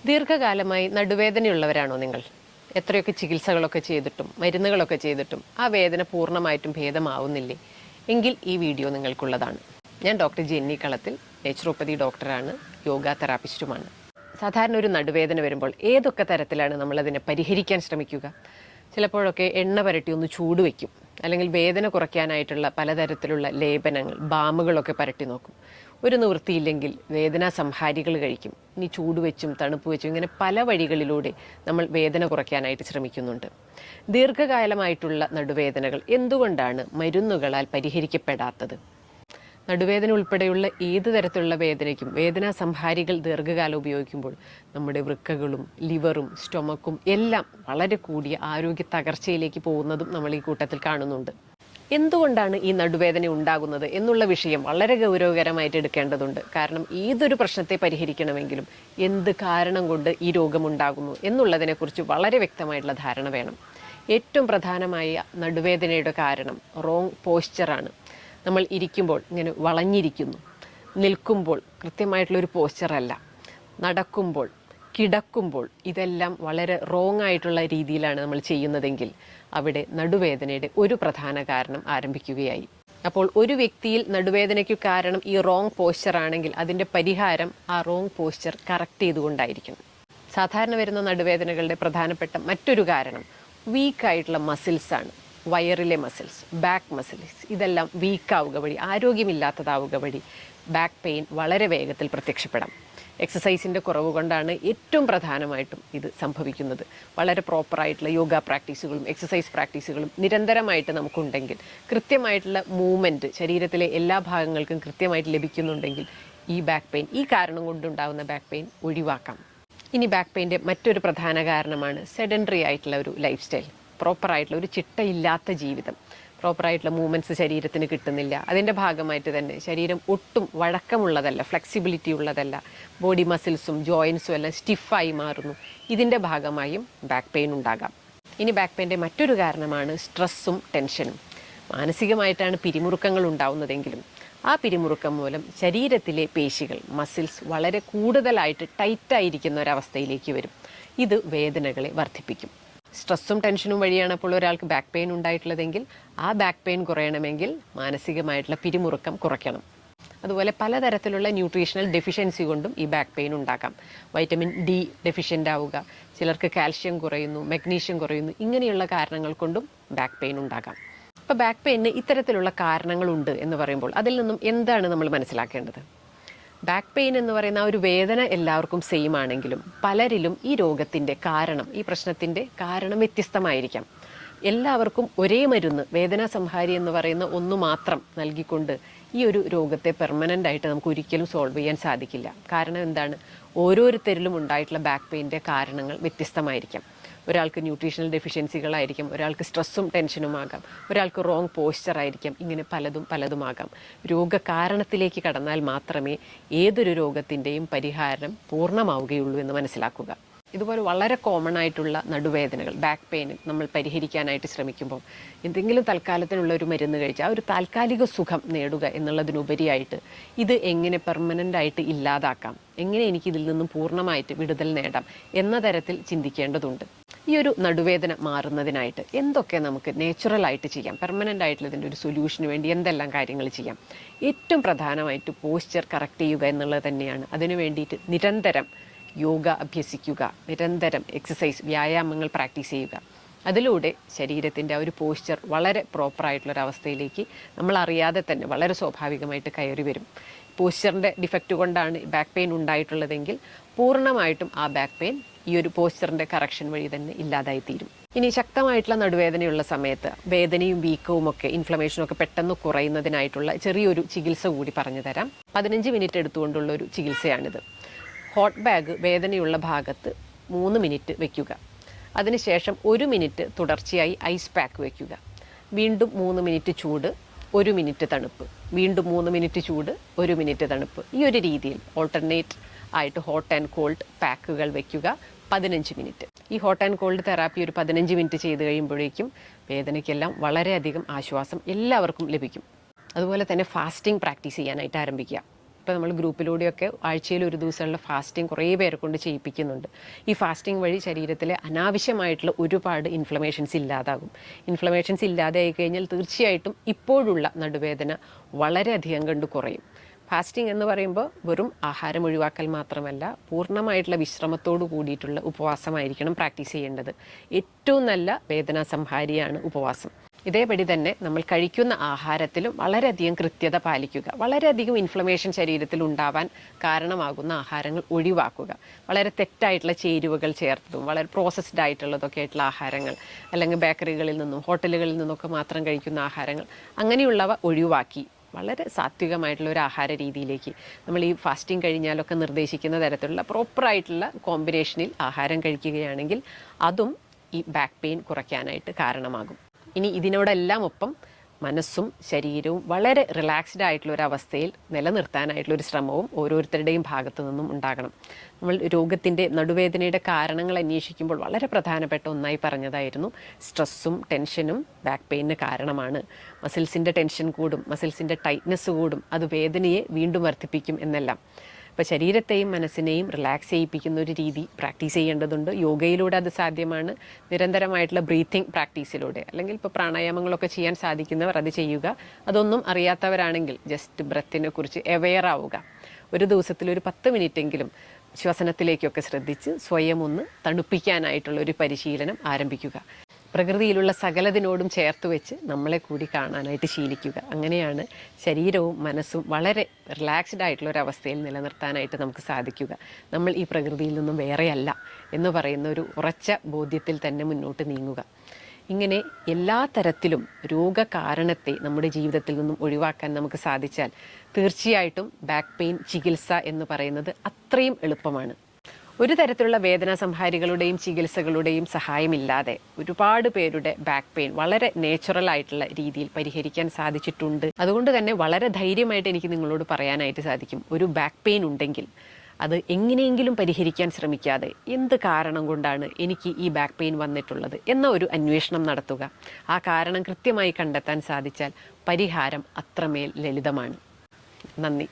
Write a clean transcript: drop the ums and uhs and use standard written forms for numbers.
ദീർഘകാലമായി നടുവേദനയുള്ളവരാണോ നിങ്ങൾ? എത്രയൊക്കെ ചികിത്സകളൊക്കെ ചെയ്തിട്ടും മരുന്നുകളൊക്കെ ചെയ്തിട്ടും ആ വേദന പൂർണ്ണമായിട്ടും ഭേദമാവുന്നില്ലേ? എങ്കിൽ ഈ വീഡിയോ നിങ്ങൾക്കുള്ളതാണ്. ഞാൻ ഡോക്ടർ ജെന്നി കളത്തിൽ, നേച്ചുറോപ്പതി ഡോക്ടറാണ്, യോഗ തെറാപ്പിസ്റ്റുമാണ്. സാധാരണ ഒരു നടുവേദന വരുമ്പോൾ ഏതൊക്കെ തരത്തിലാണ് നമ്മളതിനെ പരിഹരിക്കാൻ ശ്രമിക്കുക? ചിലപ്പോഴൊക്കെ എണ്ണ പുരട്ടി ഒന്ന് ചൂട് വയ്ക്കും, അല്ലെങ്കിൽ വേദന കുറയ്ക്കാനായിട്ടുള്ള പലതരത്തിലുള്ള ലേപനങ്ങൾ, ബാമുകളൊക്കെ പുരട്ടി നോക്കും. ഒരു നിവൃത്തിയില്ലെങ്കിൽ വേദനാ സംഹാരികൾ കഴിക്കും. ഇനി ചൂട് വെച്ചും തണുപ്പ് വെച്ചും ഇങ്ങനെ പല വഴികളിലൂടെ നമ്മൾ വേദന കുറയ്ക്കാനായിട്ട് ശ്രമിക്കുന്നുണ്ട്. ദീർഘകാലമായിട്ടുള്ള നടുവേദനകൾ എന്തുകൊണ്ടാണ് മരുന്നുകളാൽ പരിഹരിക്കപ്പെടാത്തത്? നടുവേദന ഉൾപ്പെടെയുള്ള ഏത് തരത്തിലുള്ള വേദനയ്ക്കും വേദനാ സംഹാരികൾ ദീർഘകാലം ഉപയോഗിക്കുമ്പോൾ നമ്മുടെ വൃക്കകളും ലിവറും സ്റ്റൊമക്കും എല്ലാം വളരെ കൂടിയ ആരോഗ്യ തകർച്ചയിലേക്ക് പോകുന്നതും നമ്മൾ ഈ കൂട്ടത്തിൽ കാണുന്നുണ്ട്. എന്തുകൊണ്ടാണ് ഈ നടുവേദന ഉണ്ടാകുന്നത് എന്നുള്ള വിഷയം വളരെ ഗൗരവകരമായിട്ട് എടുക്കേണ്ടതുണ്ട്. കാരണം ഏതൊരു പ്രശ്നത്തെ പരിഹരിക്കണമെങ്കിലും എന്ത് കാരണം കൊണ്ട് ഈ രോഗമുണ്ടാകുന്നു എന്നുള്ളതിനെക്കുറിച്ച് വളരെ വ്യക്തമായിട്ടുള്ള ധാരണ വേണം. ഏറ്റവും പ്രധാനമായ നടുവേദനയുടെ കാരണം റോങ് പോസ്ചറാണ്. നമ്മൾ ഇരിക്കുമ്പോൾ ഇങ്ങനെ വളഞ്ഞിരിക്കുന്നു, നിൽക്കുമ്പോൾ കൃത്യമായിട്ടുള്ളൊരു പോസ്ചറല്ല, നടക്കുമ്പോൾ, കിടക്കുമ്പോൾ ഇതെല്ലാം വളരെ റോങ് ആയിട്ടുള്ള രീതിയിലാണ് നമ്മൾ ചെയ്യുന്നതെങ്കിൽ അവിടെ നടുവേദനയുടെ ഒരു പ്രധാന കാരണം ആരംഭിക്കുകയായി. അപ്പോൾ ഒരു വ്യക്തിയിൽ നടുവേദനയ്ക്ക് കാരണം ഈ റോങ് പോസ്ചർ ആണെങ്കിൽ അതിൻ്റെ പരിഹാരം ആ റോങ് പോസ്ചർ കറക്റ്റ് ചെയ്തുകൊണ്ടായിരിക്കണം. സാധാരണ വരുന്ന നടുവേദനകളുടെ പ്രധാനപ്പെട്ട മറ്റൊരു കാരണം വീക്കായിട്ടുള്ള മസിൽസാണ്. വയറിലെ മസിൽസ്, ബാക്ക് മസിൽസ് ഇതെല്ലാം വീക്കാവുക വഴി, ആരോഗ്യമില്ലാത്തതാവുക വഴി ബാക്ക് പെയിൻ വളരെ വേഗത്തിൽ പ്രത്യക്ഷപ്പെടാം. എക്സസൈസിൻ്റെ കുറവ് കൊണ്ടാണ് ഏറ്റവും പ്രധാനമായിട്ടും ഇത് സംഭവിക്കുന്നത്. വളരെ പ്രോപ്പറായിട്ടുള്ള യോഗ പ്രാക്ടീസുകളും എക്സസൈസ് പ്രാക്ടീസുകളും നിരന്തരമായിട്ട് നമുക്കുണ്ടെങ്കിൽ, കൃത്യമായിട്ടുള്ള മൂവ്മെൻറ്റ് ശരീരത്തിലെ എല്ലാ ഭാഗങ്ങൾക്കും കൃത്യമായിട്ട് ലഭിക്കുന്നുണ്ടെങ്കിൽ ഈ ബാക്ക് പെയിൻ, ഈ കാരണം കൊണ്ടുണ്ടാകുന്ന ബാക്ക് പെയിൻ ഒഴിവാക്കാം. ഇനി ബാക്ക് പെയിൻ്റെ മറ്റൊരു പ്രധാന കാരണമാണ് സെഡൻഡറി ആയിട്ടുള്ള ഒരു ലൈഫ് സ്റ്റൈൽ. പ്രോപ്പറായിട്ടുള്ള ഒരു ചിട്ടയില്ലാത്ത ജീവിതം, പ്രോപ്പറായിട്ടുള്ള മൂവ്മെൻറ്റ്സ് ശരീരത്തിന് കിട്ടുന്നില്ല. അതിൻ്റെ ഭാഗമായിട്ട് തന്നെ ശരീരം ഒട്ടും വഴക്കമുള്ളതല്ല, ഫ്ലെക്സിബിലിറ്റി ഉള്ളതല്ല. ബോഡി മസിൽസും ജോയിൻസും എല്ലാം സ്റ്റിഫായി മാറുന്നു. ഇതിൻ്റെ ഭാഗമായും ബാക്ക് പെയിൻ ഉണ്ടാകാം. ഇനി ബാക്ക് പെയിൻ്റെ മറ്റൊരു കാരണമാണ് സ്ട്രെസ്സും ടെൻഷനും. മാനസികമായിട്ടാണ് പിരിമുറുക്കങ്ങൾ ഉണ്ടാവുന്നതെങ്കിലും ആ പിരിമുറുക്കം മൂലം ശരീരത്തിലെ പേശികൾ, മസിൽസ് വളരെ കൂടുതലായിട്ട് ടൈറ്റായിരിക്കുന്ന ഒരവസ്ഥയിലേക്ക് വരും. ഇത് വേദനകളെ വർദ്ധിപ്പിക്കും. സ്ട്രെസ്സും ടെൻഷനും വഴിയാണ് അപ്പോൾ ഒരാൾക്ക് ബാക്ക് പെയിൻ ഉണ്ടായിട്ടുള്ളതെങ്കിൽ ആ ബാക്ക് പെയിൻ കുറയണമെങ്കിൽ മാനസികമായിട്ടുള്ള പിരിമുറുക്കം കുറയ്ക്കണം. അതുപോലെ പലതരത്തിലുള്ള ന്യൂട്രീഷണൽ ഡെഫിഷ്യൻസി കൊണ്ടും ഈ ബാക്ക് പെയിൻ ഉണ്ടാക്കാം. വൈറ്റമിൻ ഡി ഡെഫിഷ്യൻ്റ് ആവുക, ചിലർക്ക് കാൽഷ്യം കുറയുന്നു, മഗ്നീഷ്യം കുറയുന്നു, ഇങ്ങനെയുള്ള കാരണങ്ങൾ കൊണ്ടും ബാക്ക് പെയിൻ ഉണ്ടാകാം. അപ്പോൾ ബാക്ക് പെയിന് ഇത്തരത്തിലുള്ള കാരണങ്ങളുണ്ട് എന്ന് പറയുമ്പോൾ അതിൽ നിന്നും എന്താണ് നമ്മൾ മനസ്സിലാക്കേണ്ടത്? ബാക്ക് പെയിൻ എന്ന് പറയുന്ന ആ ഒരു വേദന എല്ലാവർക്കും സെയിം ആണെങ്കിലും പലരിലും ഈ രോഗത്തിൻ്റെ കാരണം, ഈ പ്രശ്നത്തിൻ്റെ കാരണം വ്യത്യസ്തമായിരിക്കാം. എല്ലാവർക്കും ഒരേ മരുന്ന്, വേദനാ സംഹാരി എന്ന് പറയുന്ന ഒന്ന് മാത്രം നൽകിക്കൊണ്ട് ഈ ഒരു രോഗത്തെ പെർമനൻ്റ് ആയിട്ട് നമുക്ക് ഒരിക്കലും സോൾവ് ചെയ്യാൻ സാധിക്കില്ല. കാരണം എന്താണ്? ഓരോരുത്തരിലും ഉണ്ടായിട്ടുള്ള ബാക്ക് പെയിൻ്റെ കാരണങ്ങൾ വ്യത്യസ്തമായിരിക്കാം. ഒരാൾക്ക് ന്യൂട്രീഷണൽ ഡെഫിഷ്യൻസികളായിരിക്കും, ഒരാൾക്ക് സ്ട്രെസ്സും ടെൻഷനുമാകാം, ഒരാൾക്ക് റോങ് പോസ്ചർ ആയിരിക്കാം. ഇങ്ങനെ പലതുമാകാം. രോഗകാരണത്തിലേക്ക് കടന്നാൽ മാത്രമേ ഏതൊരു രോഗത്തിൻ്റെയും പരിഹാരം പൂർണ്ണമാവുകയുള്ളൂ എന്ന് മനസ്സിലാക്കുക. ഇതുപോലെ വളരെ കോമൺ ആയിട്ടുള്ള നടുവേദനകൾ, ബാക്ക് പെയിൻ നമ്മൾ പരിഹരിക്കാനായിട്ട് ശ്രമിക്കുമ്പോൾ എന്തെങ്കിലും തൽക്കാലത്തിനുള്ള ഒരു മരുന്ന് കഴിച്ച് ആ ഒരു താൽക്കാലിക സുഖം നേടുക എന്നുള്ളതിനുപരിയായിട്ട് ഇത് എങ്ങനെ പെർമനൻ്റ് ആയിട്ട് ഇല്ലാതാക്കാം, എങ്ങനെ എനിക്കിതിൽ നിന്നും പൂർണ്ണമായിട്ട് വിടുതൽ നേടാം എന്ന തരത്തിൽ ചിന്തിക്കേണ്ടതുണ്ട്. ഈ ഒരു നടുവേദന മാറുന്നതിനായിട്ട് എന്തൊക്കെ നമുക്ക് നേച്ചുറലായിട്ട് ചെയ്യാം, പെർമനൻ്റ് ആയിട്ടുള്ള ഇതിൻ്റെ ഒരു സൊല്യൂഷന് വേണ്ടി എന്തെല്ലാം കാര്യങ്ങൾ ചെയ്യാം? ഏറ്റവും പ്രധാനമായിട്ട് പോസ്ചർ കറക്റ്റ് ചെയ്യുക എന്നുള്ളത് തന്നെയാണ്. അതിനു വേണ്ടിയിട്ട് നിരന്തരം യോഗ അഭ്യസിക്കുക, നിരന്തരം എക്സസൈസ്, വ്യായാമങ്ങൾ പ്രാക്ടീസ് ചെയ്യുക. അതിലൂടെ ശരീരത്തിൻ്റെ ആ ഒരു പോസ്ചർ വളരെ പ്രോപ്പറായിട്ടുള്ളൊരവസ്ഥയിലേക്ക് നമ്മൾ അറിയാതെ തന്നെ വളരെ സ്വാഭാവികമായിട്ട് കയറി വരും. പോസ്ചറിൻ്റെ ഡിഫക്റ്റ് കൊണ്ടാണ് ബാക്ക് പെയിൻ ഉണ്ടായിട്ടുള്ളതെങ്കിൽ പൂർണ്ണമായിട്ടും ആ ബാക്ക് പെയിൻ ഈ ഒരു പോസ്ചറിൻ്റെ കറക്ഷൻ വഴി തന്നെ ഇല്ലാതായിത്തീരും. ഇനി ശക്തമായിട്ടുള്ള നടുവേദനയുള്ള സമയത്ത് വേദനയും വീക്കവും ഒക്കെ, ഇൻഫ്ലമേഷനും ഒക്കെ പെട്ടെന്ന് കുറയുന്നതിനായിട്ടുള്ള ചെറിയൊരു ചികിത്സ കൂടി പറഞ്ഞു തരാം. 15 മിനിറ്റ് എടുത്തുകൊണ്ടുള്ള ഒരു ചികിത്സയാണിത്. ഹോട്ട് ബാഗ് വേദനയുള്ള ഭാഗത്ത് 3 മിനിറ്റ് വയ്ക്കുക. അതിനുശേഷം 1 മിനിറ്റ് തുടർച്ചയായി ഐസ് പാക്ക് വയ്ക്കുക. വീണ്ടും 3 മിനിറ്റ് ചൂട്, 1 മിനിറ്റ് തണുപ്പ്, വീണ്ടും 3 മിനിറ്റ് ചൂട്, 1 മിനിറ്റ് തണുപ്പ്. ഈ ഒരു രീതിയിൽ ഓൾട്ടർനേറ്റ് ആയിട്ട് ഹോട്ട് ആൻഡ് കോൾഡ് പാക്കുകൾ വയ്ക്കുക 15 മിനിറ്റ്. ഈ ഹോട്ട് ആൻഡ് കോൾഡ് തെറാപ്പി ഒരു 15 മിനിറ്റ് ചെയ്ത് കഴിയുമ്പോഴേക്കും വേദനയ്ക്കെല്ലാം വളരെയധികം ആശ്വാസം എല്ലാവർക്കും ലഭിക്കും. അതുപോലെ തന്നെ ഫാസ്റ്റിംഗ് പ്രാക്ടീസ് ചെയ്യാനായിട്ട് ആരംഭിക്കുക. ഇപ്പോൾ നമ്മൾ ഗ്രൂപ്പിലൂടെയൊക്കെ ആഴ്ചയിൽ ഒരു ദിവസമുള്ള ഫാസ്റ്റിംഗ് കുറേ പേരെ കൊണ്ട് ചെയ്യിപ്പിക്കുന്നുണ്ട്. ഈ ഫാസ്റ്റിംഗ് വഴി ശരീരത്തിലെ അനാവശ്യമായിട്ടുള്ള ഒരുപാട് ഇൻഫ്ലമേഷൻസ് ഇല്ലാതാകും. ഇൻഫ്ലമേഷൻസ് ഇല്ലാതെ ആയി കഴിഞ്ഞാൽ തീർച്ചയായിട്ടും ഇപ്പോഴുള്ള നടുവേദന വളരെയധികം കണ്ട് കുറയും. ഫാസ്റ്റിംഗ് എന്ന് പറയുമ്പോൾ വെറും ആഹാരം ഒഴിവാക്കൽ മാത്രമല്ല, പൂർണ്ണമായിട്ടുള്ള വിശ്രമത്തോടു കൂടിയിട്ടുള്ള ഉപവാസമായിരിക്കണം പ്രാക്ടീസ് ചെയ്യേണ്ടത്. ഏറ്റവും നല്ല വേദനാ സംഹാരിയാണ് ഉപവാസം. ഇതേപടി തന്നെ നമ്മൾ കഴിക്കുന്ന ആഹാരത്തിലും വളരെയധികം കൃത്യത പാലിക്കുക. വളരെയധികം ഇൻഫ്ലമേഷൻ ശരീരത്തിൽ ഉണ്ടാവാൻ കാരണമാകുന്ന ആഹാരങ്ങൾ ഒഴിവാക്കുക. വളരെ തെറ്റായിട്ടുള്ള ചേരുവകൾ ചേർത്തതും വളരെ പ്രോസസ്ഡ് ആയിട്ടുള്ളതൊക്കെ ആയിട്ടുള്ള ആഹാരങ്ങൾ, അല്ലെങ്കിൽ ബേക്കറികളിൽ നിന്നും ഹോട്ടലുകളിൽ നിന്നൊക്കെ മാത്രം കഴിക്കുന്ന ആഹാരങ്ങൾ, അങ്ങനെയുള്ളവ ഒഴിവാക്കി വളരെ സാത്വികമായിട്ടുള്ള ഒരു ആഹാര രീതിയിലേക്ക് നമ്മൾ ഈ ഫാസ്റ്റിംഗ് കഴിഞ്ഞാലൊക്കെ നിർദ്ദേശിക്കുന്ന തരത്തിലുള്ള പ്രോപ്പറായിട്ടുള്ള കോമ്പിനേഷനിൽ ആഹാരം കഴിക്കുകയാണെങ്കിൽ അതും ഈ ബാക്ക് പെയിൻ കുറയ്ക്കാനായിട്ട് കാരണമാകും. ഇനി ഇതിനോടെല്ലാം ഒപ്പം മനസ്സും ശരീരവും വളരെ റിലാക്സ്ഡ് ആയിട്ടുള്ള ഒരു അവസ്ഥയിൽ നിലനിർത്താനായിട്ടുള്ള ഒരു ശ്രമവും ഓരോരുത്തരുടെയും ഭാഗത്തു നിന്നും ഉണ്ടാകണം. നമ്മൾ രോഗത്തിൻ്റെ നടുവേദനയുടെ കാരണങ്ങൾ അന്വേഷിക്കുമ്പോൾ വളരെ പ്രധാനപ്പെട്ട ഒന്നായി പറഞ്ഞതായിരുന്നു സ്ട്രെസ്സും ടെൻഷനും ബാക്ക് പെയിനിന് കാരണമാണ്. മസിൽസിൻ്റെ ടെൻഷൻ കൂടും, മസിൽസിൻ്റെ ടൈറ്റ്നസ് കൂടും, അത് വേദനയെ വീണ്ടും വർദ്ധിപ്പിക്കും എന്നെല്ലാം. അപ്പോൾ ശരീരത്തെയും മനസ്സിനെയും റിലാക്സ് ചെയ്യിപ്പിക്കുന്ന ഒരു രീതി പ്രാക്ടീസ് ചെയ്യേണ്ടതുണ്ട്. യോഗയിലൂടെ അത് സാധ്യമാണ്. നിരന്തരമായിട്ടുള്ള ബ്രീത്തിങ് പ്രാക്ടീസിലൂടെ, അല്ലെങ്കിൽ ഇപ്പോൾ പ്രാണായാമങ്ങളൊക്കെ ചെയ്യാൻ സാധിക്കുന്നവർ അത് ചെയ്യുക. അതൊന്നും അറിയാത്തവരാണെങ്കിൽ ജസ്റ്റ് ബ്രത്തിനെ കുറിച്ച് അവെയർ ആവുക. ഒരു ദിവസത്തിൽ ഒരു 10 മിനിറ്റെങ്കിലും ശ്വസനത്തിലേക്കൊക്കെ ശ്രദ്ധിച്ച് സ്വയം ഒന്ന് തണുപ്പിക്കാനായിട്ടുള്ള ഒരു പരിശീലനം ആരംഭിക്കുക. പ്രകൃതിയിലുള്ള സകലതിനോടും ചേർത്ത് വെച്ച് നമ്മളെ കൂടി കാണാനായിട്ട് ശീലിക്കുക. അങ്ങനെയാണ് ശരീരവും മനസ്സും വളരെ റിലാക്സ്ഡ് ആയിട്ടുള്ള ഒരു അവസ്ഥയിൽ നിലനിർത്താനായിട്ട് നമുക്ക് സാധിക്കുക. നമ്മൾ ഈ പ്രകൃതിയിൽ നിന്നും വേറെയല്ല എന്ന് പറയുന്ന ഒരു ഉറച്ച ബോധ്യത്തിൽ തന്നെ മുന്നോട്ട് നീങ്ങുക. ഇങ്ങനെ എല്ലാ തരത്തിലും രോഗകാരണത്തെ നമ്മുടെ ജീവിതത്തിൽ നിന്നും ഒഴിവാക്കാൻ നമുക്ക് സാധിച്ചാൽ തീർച്ചയായിട്ടും ബാക്ക് പെയിൻ ചികിത്സ എന്ന് പറയുന്നത് അത്രയും എളുപ്പമാണ്. ഒരു തരത്തിലുള്ള വേദനാ സംഹാരികളുടെയും ചികിത്സകളുടെയും സഹായമില്ലാതെ ഒരുപാട് പേരുടെ ബാക്ക് പെയിൻ വളരെ നേച്ചുറൽ ആയിട്ടുള്ള രീതിയിൽ പരിഹരിക്കാൻ സാധിച്ചിട്ടുണ്ട്. അതുകൊണ്ട് തന്നെ വളരെ ധൈര്യമായിട്ട് എനിക്ക് നിങ്ങളോട് പറയാനായിട്ട് സാധിക്കും, ഒരു ബാക്ക് പെയിൻ ഉണ്ടെങ്കിൽ അത് എങ്ങനെയെങ്കിലും പരിഹരിക്കാൻ ശ്രമിക്കാതെ എന്ത് കാരണം കൊണ്ടാണ് എനിക്ക് ഈ ബാക്ക് പെയിൻ വന്നിട്ടുള്ളത് എന്ന ഒരു അന്വേഷണം നടത്തുക. ആ കാരണം കൃത്യമായി കണ്ടെത്താൻ സാധിച്ചാൽ പരിഹാരം അത്രമേൽ ലളിതമാണ്. നന്ദി.